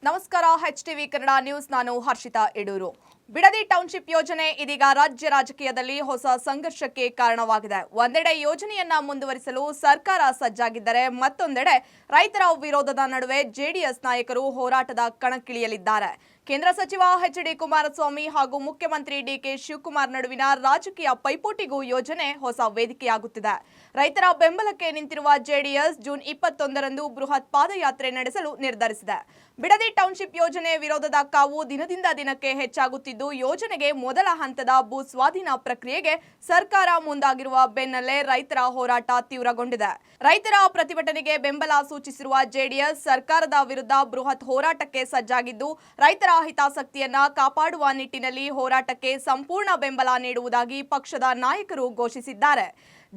ನಮಸ್ಕಾರ HTV Kannada news ನಾನು Harshita ಎಡೂರು Bidadi township ಯೋಜನೆ ಇದೀಗ ರಾಜ್ಯ ರಾಜಕೀಯದಲ್ಲಿ ಹೊಸ ಸಂಘರ್ಷಕ್ಕೆ ಕಾರಣವಾಗಿದೆ. ಒಂದೆಡೆ ಯೋಜನೆಯನ್ನ ಮುಂದುವರಿಸಲು ಸರ್ಕಾರ ಸಜ್ಜಾಗಿದ್ದರೆ ಮತ್ತೊಂದೆಡೆ ರೈತರ ವಿರೋಧದ ನಡುವೆ ಜೆಡಿಎಸ್ ನಾಯಕರು ಹೋರಾಟದ ಕಣಕ್ಕಿಳಿಯಲಿದ್ದಾರೆ. ಕೇಂದ್ರ ಸಚಿವ HD ಕುಮಾರಸ್ವಾಮಿ ಹಾಗೂ ಮುಖ್ಯಮಂತ್ರಿ DK ಶಿವಕುಮಾರ್ ನಡುವಿನ ರಾಜಕೀಯ ಪೈಪೋಟಿಗೂ ಯೋಜನೆ ಹೊಸ ವೇದಿಕೆಯಾಗುತ್ತಿದೆ. ರೈತರ ಬೆಂಬಲಕ್ಕೆ ನಿಂತಿರುವ ಜೆಡಿಎಸ್ ಜೂನ್ 21ರಂದು ಬೃಹತ್ ಪಾದಯಾತ್ರೆ ನಡೆಸಲು ನಿರ್ಧರಿಸಿದೆ. ಬಿಡದಿ ಟೌನ್ಶಿಪ್ ಯೋಜನೆ ವಿರೋಧದ ಕಾವು ದಿನದಿಂದ ದಿನಕ್ಕೆ ಹೆಚ್ಚಾಗುತ್ತಿದ್ದು, ಯೋಜನೆಗೆ ಮೊದಲ ಹಂತದ ಭೂ ಸ್ವಾಧೀನ ಪ್ರಕ್ರಿಯೆಗೆ ಸರ್ಕಾರ ಮುಂದಾಗಿರುವ ಬೆನ್ನಲ್ಲೇ ರೈತರ ಹೋರಾಟ ತೀವ್ರಗೊಂಡಿದೆ. ರೈತರ ಪ್ರತಿಭಟನೆಗೆ ಬೆಂಬಲ ಸೂಚಿಸಿರುವ ಜೆಡಿಎಸ್ ಸರ್ಕಾರದ ವಿರುದ್ಧ ಬೃಹತ್ ಹೋರಾಟಕ್ಕೆ ಸಜ್ಜಾಗಿದ್ದು, ರೈತರ ಹಿತಾಸಕ್ತಿಯನ್ನ ಕಾಪಾಡುವ ನಿಟ್ಟಿನಲ್ಲಿ ಹೋರಾಟಕ್ಕೆ ಸಂಪೂರ್ಣ ಬೆಂಬಲ ನೀಡುವುದಾಗಿ ಪಕ್ಷದ ನಾಯಕರು ಘೋಷಿಸಿದ್ದಾರೆ.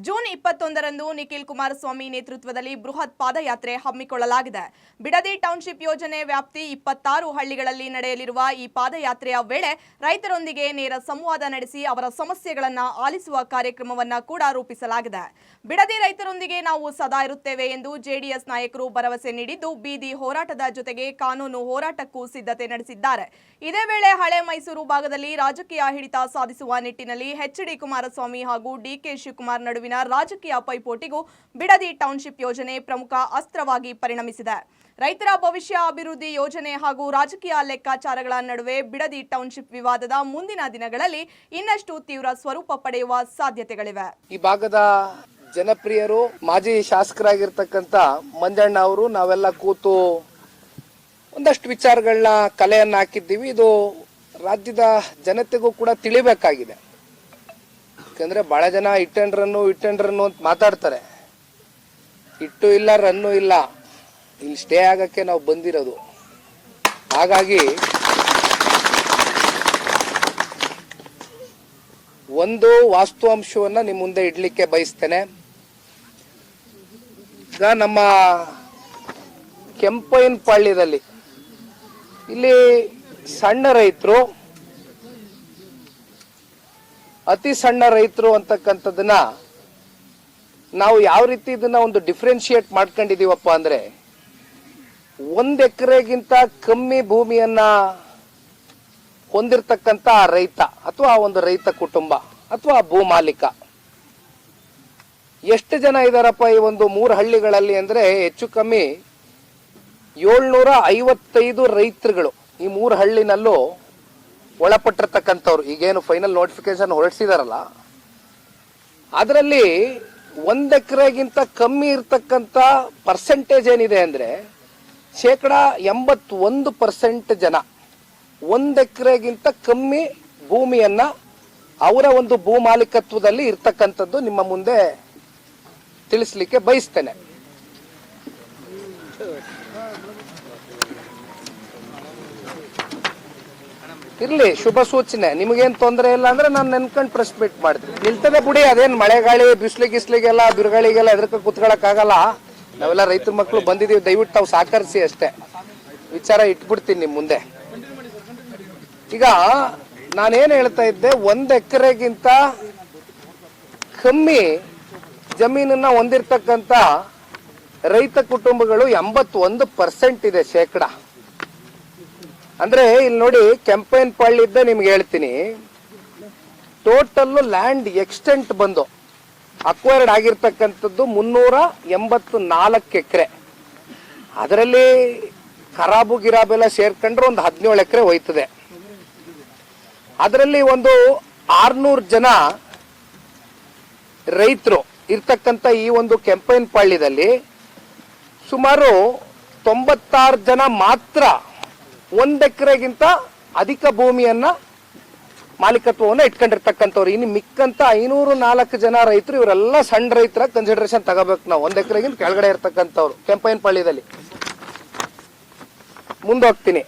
ಜೂನ್ 21ರಂದು ನಿಖಿಲ್ ಕುಮಾರಸ್ವಾಮಿ ನೇತೃತ್ವದಲ್ಲಿ ಬೃಹತ್ ಪಾದಯಾತ್ರೆ ಹಮ್ಮಿಕೊಳ್ಳಲಾಗಿದೆ. ಬಿಡದಿ ಟೌನ್ಶಿಪ್ ಯೋಜನೆ ವ್ಯಾಪ್ತಿ 26 ಹಳ್ಳಿಗಳಲ್ಲಿ ನಡೆಯಲಿರುವ ಈ ಪಾದಯಾತ್ರೆಯ ವೇಳೆ ರೈತರೊಂದಿಗೆ ನೇರ ಸಂವಾದ ನಡೆಸಿ ಅವರ ಸಮಸ್ಯೆಗಳನ್ನು ಆಲಿಸುವ ಕಾರ್ಯಕ್ರಮವನ್ನು ಕೂಡ ರೂಪಿಸಲಾಗಿದೆ. ಬಿಡದಿ ರೈತರೊಂದಿಗೆ ನಾವು ಸದಾ ಇರುತ್ತೇವೆ ಎಂದು ಜೆಡಿಎಸ್ ನಾಯಕರು ಭರವಸೆ ನೀಡಿದ್ದು, ಬೀದಿ ಹೋರಾಟದ ಜೊತೆಗೆ ಕಾನೂನು ಹೋರಾಟಕ್ಕೂ ಸಿದ್ಧತೆ ನಡೆಸಿದ್ದಾರೆ. ಇದೇ ವೇಳೆ ಹಳೆ ಮೈಸೂರು ಭಾಗದಲ್ಲಿ ರಾಜಕೀಯ ಹಿಡಿತ ಸಾಧಿಸುವ ನಿಟ್ಟಿನಲ್ಲಿ HD ಕುಮಾರಸ್ವಾಮಿ ಹಾಗೂ DK ಶಿವಕುಮಾರ್ ನಡುವಿನ ರಾಜಕೀಯ ಪೈಪೋಟಿಗೂ ಬಿಡದಿ ಟೌನ್ಶಿಪ್ ಯೋಜನೆ ಪ್ರಮುಖ ಅಸ್ತ್ರವಾಗಿ ಪರಿಣಮಿಸಿದೆ. ರೈತರ ಭವಿಷ್ಯ ಅಭಿವೃದ್ಧಿ ಯೋಜನೆ ಹಾಗೂ ರಾಜಕೀಯ ಲೆಕ್ಕಾಚಾರಗಳ ನಡುವೆ ಬಿಡದಿ ಟೌನ್ಶಿಪ್ ವಿವಾದದ ಮುಂದಿನ ದಿನಗಳಲ್ಲಿ ಇನ್ನಷ್ಟು ತೀವ್ರ ಸ್ವರೂಪ ಪಡೆಯುವ ಸಾಧ್ಯತೆಗಳಿವೆ. ಈ ಭಾಗದ ಜನಪ್ರಿಯರು ಮಾಜಿ ಶಾಸಕರಾಗಿರ್ತಕ್ಕಂಥ ಮಂಜಣ್ಣ ಅವರು ನಾವೆಲ್ಲ ಕೂತು ಒಂದಷ್ಟು ವಿಚಾರಗಳನ್ನ ಕಲೆಯನ್ನ ಹಾಕಿದ್ದೀವಿ. ಇದು ರಾಜ್ಯದ ಜನತೆಗೂ ಕೂಡ ತಿಳಿಬೇಕಾಗಿದೆ. ಯಾಕಂದ್ರೆ ಬಹಳ ಜನ ಹಿಟ್ ಅಂಡ್ ರನ್ನು ಅಂತ ಮಾತಾಡ್ತಾರೆ. ಹಿಟ್ಟು ಇಲ್ಲ, ರನ್ನು ಇಲ್ಲ, ಇಲ್ಲಿ ಸ್ಟೇ ಆಗಕ್ಕೆ ನಾವು ಬಂದಿರೋದು. ಹಾಗಾಗಿ ಒಂದು ವಾಸ್ತವಾಂಶವನ್ನ ನಿಮ್ಮ ಮುಂದೆ ಇಡ್ಲಿಕ್ಕೆ ಬಯಸ್ತೇನೆ. ಈಗ ನಮ್ಮ ಕೆಂಪಯ್ಯನಪಾಳ್ಯದಲ್ಲಿ ಇಲ್ಲಿ ಸಣ್ಣ ರೈತರು, ಅತಿ ಸಣ್ಣ ರೈತರು ಅಂತಕ್ಕಂಥದ್ದನ್ನ ನಾವು ಯಾವ ರೀತಿ ಇದನ್ನ ಒಂದು ಡಿಫ್ರೆನ್ಶಿಯೇಟ್ ಮಾಡ್ಕೊಂಡಿದೀವಪ್ಪ ಅಂದ್ರೆ, 1 ಎಕರೆಗಿಂತ ಕಮ್ಮಿ ಭೂಮಿಯನ್ನ ಹೊಂದಿರತಕ್ಕಂತ ರೈತ ಅಥವಾ ಒಂದು ರೈತ ಕುಟುಂಬ ಅಥವಾ ಭೂ ಮಾಲೀಕ ಎಷ್ಟು ಜನ ಇದಾರಪ್ಪ ಈ ಒಂದು 3 ಹಳ್ಳಿಗಳಲ್ಲಿ ಅಂದ್ರೆ ಹೆಚ್ಚು ಕಮ್ಮಿ 755 ರೈತರುಗಳು ಈ 3 ಹಳ್ಳಿನಲ್ಲೂ ಒಳಪಟ್ಟಿರ್ತಕ್ಕಂಥವ್ರು. ಈಗೇನು ಫೈನಲ್ ನೋಟಿಫಿಕೇಶನ್ ಹೊರಡಿಸಿದಾರಲ್ಲ, ಅದರಲ್ಲಿ 1 ಎಕರೆಗಿಂತ ಕಮ್ಮಿ ಇರ್ತಕ್ಕಂಥ ಪರ್ಸೆಂಟೇಜ್ ಏನಿದೆ ಅಂದ್ರೆ 81% ಜನ 1 ಎಕರೆಗಿಂತ ಕಮ್ಮಿ ಭೂಮಿಯನ್ನ ಅವರ ಒಂದು ಭೂ ಮಾಲೀಕತ್ವದಲ್ಲಿ ಇರ್ತಕ್ಕಂಥದ್ದು ನಿಮ್ಮ ಮುಂದೆ ತಿಳಿಸ್ಲಿಕ್ಕೆ ಬಯಸ್ತೇನೆ. ಇರ್ಲಿ, ಶುಭ ಸೂಚನೆ. ನಿಮಗೇನ್ ತೊಂದರೆ ಇಲ್ಲ ಅಂದ್ರೆ ನಾನು ನೆನ್ಕೊಂಡು ಪ್ರೆಸ್ ಮೀಟ್ ಮಾಡ್ತೀನಿ. ನಿಲ್ತದೆ ಬಿಡಿ, ಅದೇನ್ ಮಳೆಗಾಳಿ ಬಿಸಿಲಿಗೆಲ್ಲ ಬಿರುಗಾಳಿಗೆಲ್ಲ ಎದಕ್ಕೆ ಕುತ್ಕೊಳಕ್ ಆಗಲ್ಲ. ನಾವೆಲ್ಲ ರೈತರ ಮಕ್ಕಳು ಬಂದಿದೀವಿ, ದಯವಿಟ್ಟು ತಾವು ಸಹಕರಿಸಿ ಅಷ್ಟೇ. ವಿಚಾರ ಇಟ್ಬಿಡ್ತೀನಿ ನಿಮ್ ಮುಂದೆ. ಈಗ ನಾನೇನ್ ಹೇಳ್ತಾ ಇದ್ದೆ, 1 ಎಕರೆಗಿಂತ ಕಮ್ಮಿ ಜಮೀನನ್ನ ಹೊಂದಿರ್ತಕ್ಕಂಥ ರೈತ ಕುಟುಂಬಗಳು 81% ಇದೆ ಶೇಕಡ. ಅಂದ್ರೆ ಇಲ್ಲಿ ನೋಡಿ, ಕೆಂಪಯ್ಯನಪಾಳ್ಯದ ನಿಮ್ಗೆ ಹೇಳ್ತೀನಿ, ಟೋಟಲ್ ಲ್ಯಾಂಡ್ ಎಕ್ಸ್ಟೆಂಟ್ ಬಂದು ಅಕ್ವೈರ್ಡ್ ಆಗಿರ್ತಕ್ಕಂಥದ್ದು 384 ಎಕರೆ. ಅದರಲ್ಲಿ ಖರಾಬು ಗಿರಾಬೆಲ್ಲ ಸೇರ್ಕೊಂಡ್ರೆ ಒಂದು 17 ಎಕರೆ ಹೋಯ್ತದೆ. ಅದರಲ್ಲಿ ಒಂದು 600 ಜನ ರೈತರು ಇರ್ತಕ್ಕಂಥ ಈ ಒಂದು ಕೆಂಪಯ್ಯನಪಾಳ್ಯದಲ್ಲಿ ಸುಮಾರು 96 ಜನ ಮಾತ್ರ 1 ಎಕರೆಗಿಂತ ಅಧಿಕ ಭೂಮಿಯನ್ನ ಮಾಲೀಕತ್ವವನ್ನು ಇಟ್ಕೊಂಡಿರ್ತಕ್ಕಂಥವ್ರು. ಇನ್ನು ಮಿಕ್ಕಂತ 504 ಜನ ರೈತರು, ಇವರೆಲ್ಲ ಸಣ್ಣ ರೈತರ ಕನ್ಸಿಡರೇಷನ್ ತಗೋಬೇಕು ನಾವು. 1 ಎಕರೆಗಿಂತ ಕೆಳಗಡೆ ಇರ್ತಕ್ಕಂಥವ್ರು ಕೆಂಪಯ್ಯನಪಾಳ್ಯದಲ್ಲಿ. ಮುಂದೋಗ್ತೀನಿ.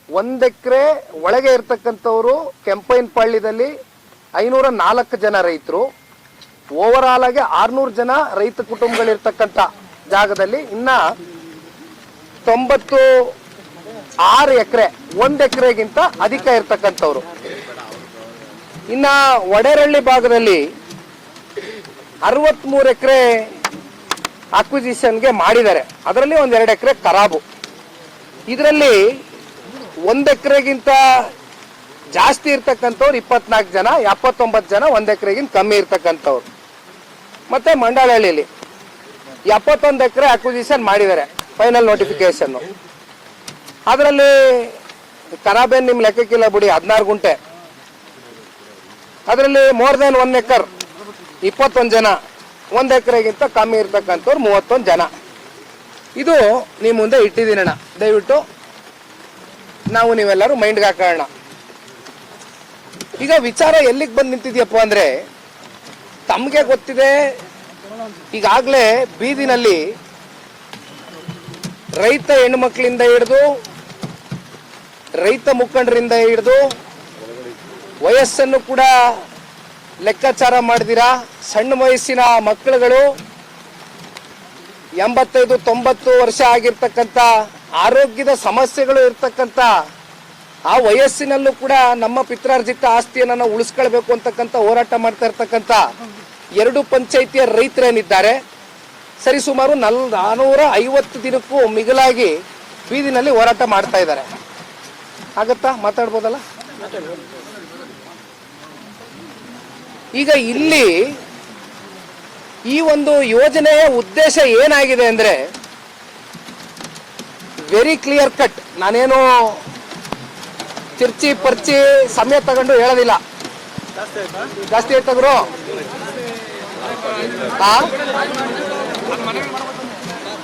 1 ಎಕರೆ ಒಳಗೆ ಇರ್ತಕ್ಕಂಥವ್ರು ಕೆಂಪಯ್ಯನಪಾಳ್ಯದಲ್ಲಿ 504 ಜನ ರೈತರು. ಓವರ್ ಆಲ್ ಆಗಿ 600 ಜನ ರೈತ ಕುಟುಂಬಗಳಿರ್ತಕ್ಕಂಥ ಜಾಗದಲ್ಲಿ ಇನ್ನ 96 ಎಕರೆ 1 ಎಕರೆಗಿಂತ ಅಧಿಕ ಇರ್ತಕ್ಕಂಥವ್ರು. ಇನ್ನ ಒಡೆರಳ್ಳಿ ಭಾಗದಲ್ಲಿ 63 ಎಕರೆ ಅಕ್ವಿಸಿಷನ್ಗೆ ಮಾಡಿದ್ದಾರೆ. ಅದರಲ್ಲಿ ಒಂದು 2 ಎಕರೆ ಖರಾಬು. ಇದರಲ್ಲಿ 1 ಎಕರೆಗಿಂತ ಜಾಸ್ತಿ ಇರ್ತಕ್ಕಂಥವ್ರು 24 ಜನ, 79 ಜನ 1 ಎಕರೆಗಿಂತ ಕಮ್ಮಿ ಇರ್ತಕ್ಕಂಥವ್ರು. ಮತ್ತೆ ಮಂಡಳಹಳ್ಳಿಯಲ್ಲಿ 71 ಎಕರೆ ಅಕ್ವಿಸಿಷನ್ ಮಾಡಿದ್ದಾರೆ, ಫೈನಲ್ ನೋಟಿಫಿಕೇಶನ್. ಅದರಲ್ಲಿ ಖರಾಬೇನ್ ನಿಮ್ ಲೆಕ್ಕಕ್ಕಿಲ್ಲ ಬಿಡಿ, 16 ಗುಂಟೆ. ಅದರಲ್ಲಿ ಮೋರ್ ದೆನ್ 1 ಎಕರ್ 21 ಜನ, 1 ಎಕರೆಗಿಂತ ಕಮ್ಮಿ ಇರ್ತಕ್ಕಂಥವ್ರು 31 ಜನ. ಇದು ನಿಮ್ಮ ಮುಂದೆ ಇಟ್ಟಿದ್ದೀನಣ್ಣ, ದಯವಿಟ್ಟು ನಾವು ನೀವೆಲ್ಲರೂ ಮೈಂಡ್ಗೆ ಹಾಕೋಣ. ಈಗ ವಿಚಾರ ಎಲ್ಲಿಗೆ ಬಂದು ನಿಂತಿದ್ಯಪ್ಪ ಅಂದ್ರೆ, ತಮಗೆ ಗೊತ್ತಿದೆ ಈಗಾಗಲೇ ಬೀದಿನಲ್ಲಿ ರೈತ ಹೆಣ್ಮಕ್ಳಿಂದ ಹಿಡಿದು ರೈತ ಮುಖಂಡರಿಂದ ಹಿಡಿದು ವಯಸ್ಸನ್ನು ಕೂಡ ಲೆಕ್ಕಾಚಾರ ಮಾಡಿದಿರಾ, ಸಣ್ಣ ವಯಸ್ಸಿನ ಮಕ್ಕಳುಗಳು 85-90 ವರ್ಷ ಆಗಿರ್ತಕ್ಕಂಥ ಆರೋಗ್ಯದ ಸಮಸ್ಯೆಗಳು ಇರ್ತಕ್ಕಂಥ ಆ ವಯಸ್ಸಿನಲ್ಲೂ ಕೂಡ ನಮ್ಮ ಪಿತ್ರಾರ್ಜಿತ ಆಸ್ತಿಯನ್ನು ನಾವು ಉಳಿಸ್ಕೊಳ್ಬೇಕು ಅಂತಕ್ಕಂಥ ಹೋರಾಟ ಮಾಡ್ತಾ ಇರ್ತಕ್ಕಂಥ 2 ಪಂಚಾಯಿತಿಯ ರೈತರೇನಿದ್ದಾರೆ, ಸರಿಸುಮಾರು 450 ದಿನಕ್ಕೂ ಮಿಗಿಲಾಗಿ ಬೀದಿನಲ್ಲಿ ಹೋರಾಟ ಮಾಡ್ತಾ ಇದ್ದಾರೆ. ಆಗತ್ತಾ? ಮಾತಾಡ್ಬೋದಲ್ಲ? ಈಗ ಇಲ್ಲಿ ಈ ಒಂದು ಯೋಜನೆಯ ಉದ್ದೇಶ ಏನಾಗಿದೆ ಅಂದ್ರೆ, ವೆರಿ ಕ್ಲಿಯರ್ ಕಟ್. ನಾನೇನು ಚಿರ್ಚಿ ಪರ್ಚಿ ಸಮಯ ತಗೊಂಡು ಹೇಳೋದಿಲ್ಲ. ಜಾಸ್ತಿ ಆಯ್ತಗ್ರು.